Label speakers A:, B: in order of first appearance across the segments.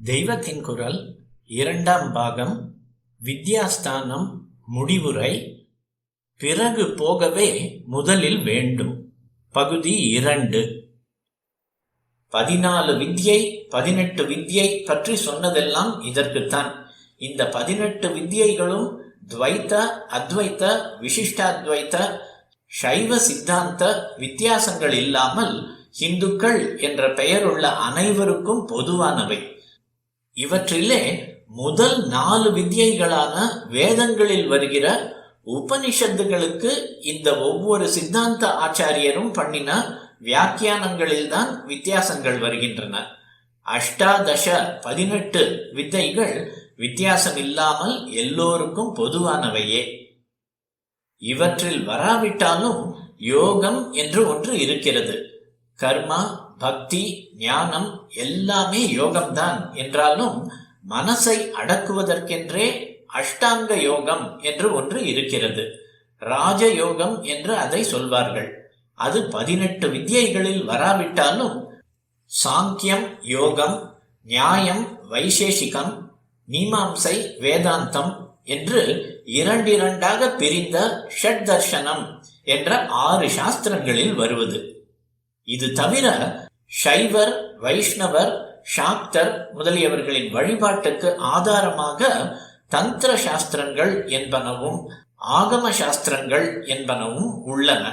A: தெய்வத்தின் குரல் இரண்டாம் பாகம் வித்யாஸ்தானம் முடிவுரை பிறகு போகவே முதலில் வேண்டும். பகுதி 2. 14 வித்யை 18 வித்யை பற்றி சொன்னதெல்லாம் இதற்குத்தான். இந்த 18 வித்யைகளும் துவைத்த, அத்வைத்த, விசிஷ்டாத்வைத்த, சைவ சித்தாந்த வித்தியாசங்கள் இல்லாமல் இந்துக்கள் என்ற பெயருள்ள அனைவருக்கும் பொதுவானவை. இவற்றிலே முதல் 4 வித்யைகளான வேதங்களில் வருகிற உபனிஷத்துகளுக்கு இந்த ஒவ்வொரு சித்தாந்த ஆச்சாரியரும் பண்ணின வியாக்கியானங்களில்தான் வித்தியாசங்கள் வருகின்றன. அஷ்டாதச 18 வித்தைகள் வித்தியாசம் இல்லாமல் எல்லோருக்கும் பொதுவானவையே. இவற்றில் வராவிட்டாலும் யோகம் என்று ஒன்று இருக்கிறது. கர்மா, பக்தி, ஞானம் எல்லாமே யோகம்தான் என்றாலும் மனசை அடக்குவதற்கென்றே அஷ்டாங்க யோகம் என்று ஒன்று இருக்கிறது. ராஜயோகம் என்று அதை சொல்வார்கள். அது 18 வித்யைகளில் வராவிட்டாலும் சாங்கியம் யோகம், நியாயம் வைசேஷிகம், மீமாம்சை வேதாந்தம் என்று இரண்டாக பிரிந்த ஷட் தர்ஷனம் என்ற 6 சாஸ்திரங்களில் வருவது. இது தவிர சைவர், வைஷ்ணவர், சாக்தர் முதலியவர்களின் வழிபாட்டுக்கு ஆதாரமாக தந்திர சாஸ்திரங்கள் என்பனவும் ஆகம சாஸ்திரங்கள் என்பனவும் உள்ளன.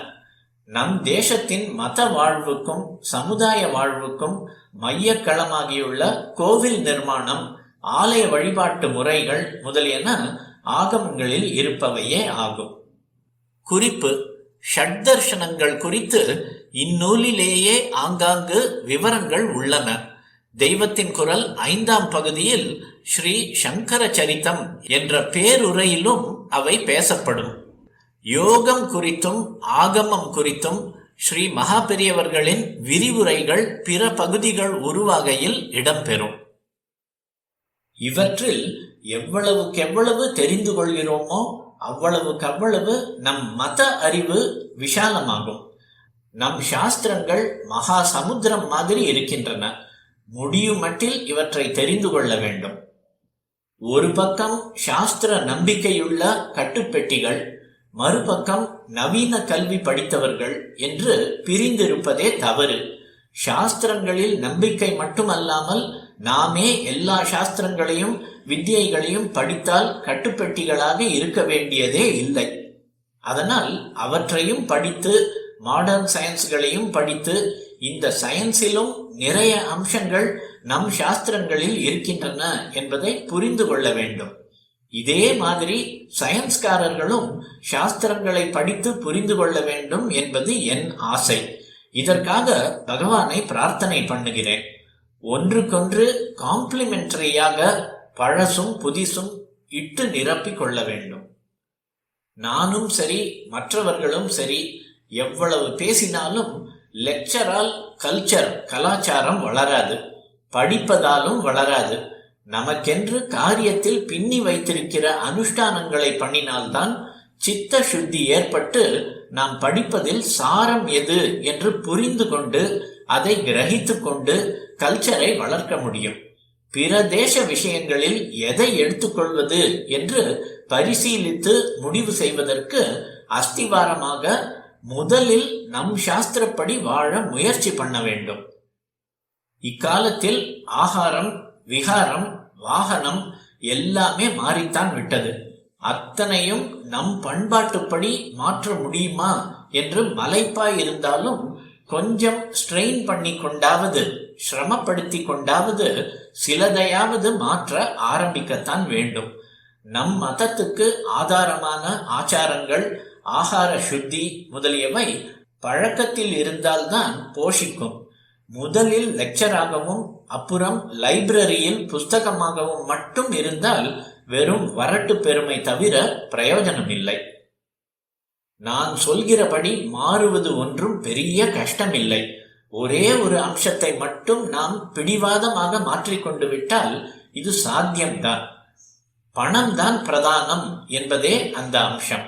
A: நம் தேசத்தின் மத வாழ்வுக்கும் சமுதாய வாழ்வுக்கும் மையக்களமாகியுள்ள கோவில் நிர்மாணம், ஆலய வழிபாட்டு முறைகள் முதலியன ஆகமங்களில் இருப்பவையே ஆகும். குறிப்பு: ஷட்தர்ஷனங்கள் குறித்து இந்நூலிலேயே ஆங்காங்கு விவரங்கள் உள்ளன. தெய்வத்தின் குரல் 5ஆம் பகுதியில் ஸ்ரீ சங்கர சரித்தம் என்ற பேருரையிலும் அவை பேசப்படும். யோகம் குறித்தும் ஆகமம் குறித்தும் ஸ்ரீ மகாபெரியவர்களின் விரிவுரைகள் பிற பகுதிகள் உருவாகையில் இடம்பெறும். இவற்றில் எவ்வளவுக்கெவ்வளவு தெரிந்து கொள்கிறோமோ அவ்வளவுக்கவ்வளவு நம் மத அறிவு விஷாலமாகும். நம் சாஸ்திரங்கள் மகா சமுத்திரம் மாதிரி இருக்கின்றன. முடியும் மட்டில் இவற்றை தெரிந்து கொள்ள வேண்டும். ஒரு பக்கம் சாஸ்திர நம்பிக்கையுள்ள கட்டுப்பெட்டிகள், மறுபக்கம் நவீன கல்வி படித்தவர்கள் என்று பிரிந்திருப்பதே தவறு. சாஸ்திரங்களில் நம்பிக்கை மட்டுமல்லாமல் நாமே எல்லா சாஸ்திரங்களையும் வித்யைகளையும் படித்தால் கட்டுப்பெட்டிகளாக இருக்க வேண்டியதே இல்லை. அதனால் அவற்றையும் படித்து, மாடர்ன் சயின்ஸ்களையும் படித்து, இந்த சயின்ஸிலும் நிறைய அம்சங்கள் நம் சாஸ்திரங்களில் இருக்கின்றன என்பதை புரிந்து கொள்ள வேண்டும். இதே மாதிரி சயின்ஸ்காரர்களும் சாஸ்திரங்களை படித்து புரிந்து கொள்ள வேண்டும் என்பது என் ஆசை. இதற்காக பகவானை பிரார்த்தனை பண்ணுகிறேன். ஒன்றுக்கொன்று காம்ப்ளிமெண்டரியாக பழசும் புதிசும் இட்டு நிரப்பிக் கொள்ள வேண்டும். நானும் சரி, மற்றவர்களும் சரி, எவ்வளவு பேசினாலும் லெக்சரால் கல்ச்சர், கலாச்சாரம் வளராது, படிப்பதாலும் வளராது. நமக்கென்று காரியத்தில் பின்னி வைத்திருக்கிற அனுஷ்டானங்களை பண்ணினால்தான் சித்த சுத்தி ஏற்பட்டு நாம் படிப்பதில் சாரம் எது என்று புரிந்து கொண்டு அதை கிரகித்து கொண்டு கல்ச்சரை வளர்க்க முடியும். பிற தேச விஷயங்களில் எதை எடுத்துக்கொள்வது என்று பரிசீலித்து முடிவு செய்வதற்கு அஸ்திவாரமாக முதலில் நம் சாஸ்திரப்படி வாழ முயற்சி பண்ண வேண்டும். இக்காலத்தில் ஆகாரம், விகாரம், வாகனம் எல்லாமே மாறித்தான் விட்டது. அத்தனையும் நம் பண்பாட்டுப்படி மாற்ற முடியுமா என்று மலைப்பாய் இருந்தாலும் கொஞ்சம் ஸ்ட்ரெயின் பண்ணி கொண்டாவது, சிரமப்படுத்தி கொண்டாவது சிலதையாவது மாற்ற ஆரம்பிக்கத்தான் வேண்டும். நம் மதத்துக்கு ஆதாரமான ஆச்சாரங்கள், ஆகார சுத்தி முதலியவை பழக்கத்தில் இருந்தால்தான் போஷிக்கும். முதலில் லெக்சராகவும் அப்புறம் லைப்ரரியில் புஸ்தகமாகவும் மட்டும் இருந்தால் வெறும் வரட்டு பெருமை தவிர பிரயோஜனம் இல்லை. நான் சொல்கிறபடி மாறுவது ஒன்றும் பெரிய கஷ்டமில்லை. ஒரே ஒரு அம்சத்தை மட்டும் நாம் பிடிவாதமாக மாற்றிக்கொண்டு விட்டால் இது சாத்தியம்தான். பணம்தான் பிரதானம் என்பதே அந்த அம்சம்.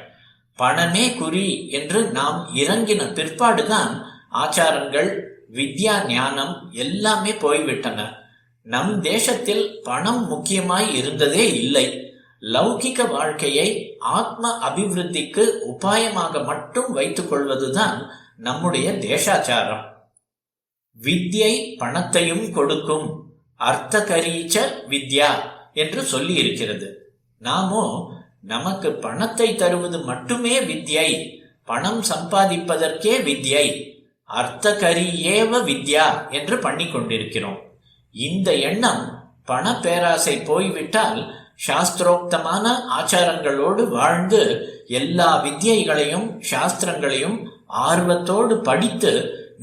A: பணமே குறி என்று நாம் இறங்கின பிற்பாடுதான் ஆச்சாரங்கள், வித்யா ஞானம் எல்லாமே போய்விட்டன. நம் தேசத்தில் பணம் முக்கியமாய் இருந்ததே இல்லை. லௌகிக வாழ்க்கையை ஆத்ம அபிவிருத்திக்கு உபாயமாக மட்டும் வைத்துக் கொள்வதுதான் நம்முடைய தேசாச்சாரம். வித்யை பணத்தையும் கொடுக்கும், அர்த்தகரீச்ச வித்யா என்று சொல்லி இருக்கிறது. நாமோ நமக்கு பணத்தை தருவது மட்டுமே வித்யை, பணம் சம்பாதிப்பதற்கே வித்யை, அர்த்தகரியேவ வித்யா என்று பண்ணி கொண்டிருக்கிறோம். இந்த எண்ணம் பண பேராசை போய்விட்டால் சாஸ்திரோக்தமான ஆச்சாரங்களோடு வாழ்ந்து எல்லா வித்யைகளையும் சாஸ்திரங்களையும் ஆர்வத்தோடு படித்து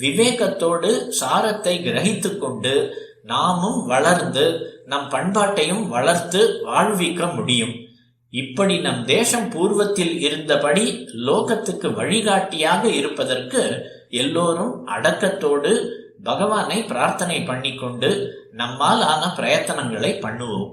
A: விவேகத்தோடு சாரத்தை கிரகித்து கொண்டு நாமும் வளர்ந்து நம் பண்பாட்டையும் வளர்த்து வாழ்விக்க முடியும். இப்படி நம் தேசம் பூர்வத்தில் இருந்தபடி லோகத்துக்கு வழிகாட்டியாக இருப்பதற்கு எல்லோரும் அடக்கத்தோடு பகவானை பிரார்த்தனை பண்ணிக்கொண்டு நம்மால் ஆன பிரயத்தனங்களை பண்ணுவோம்.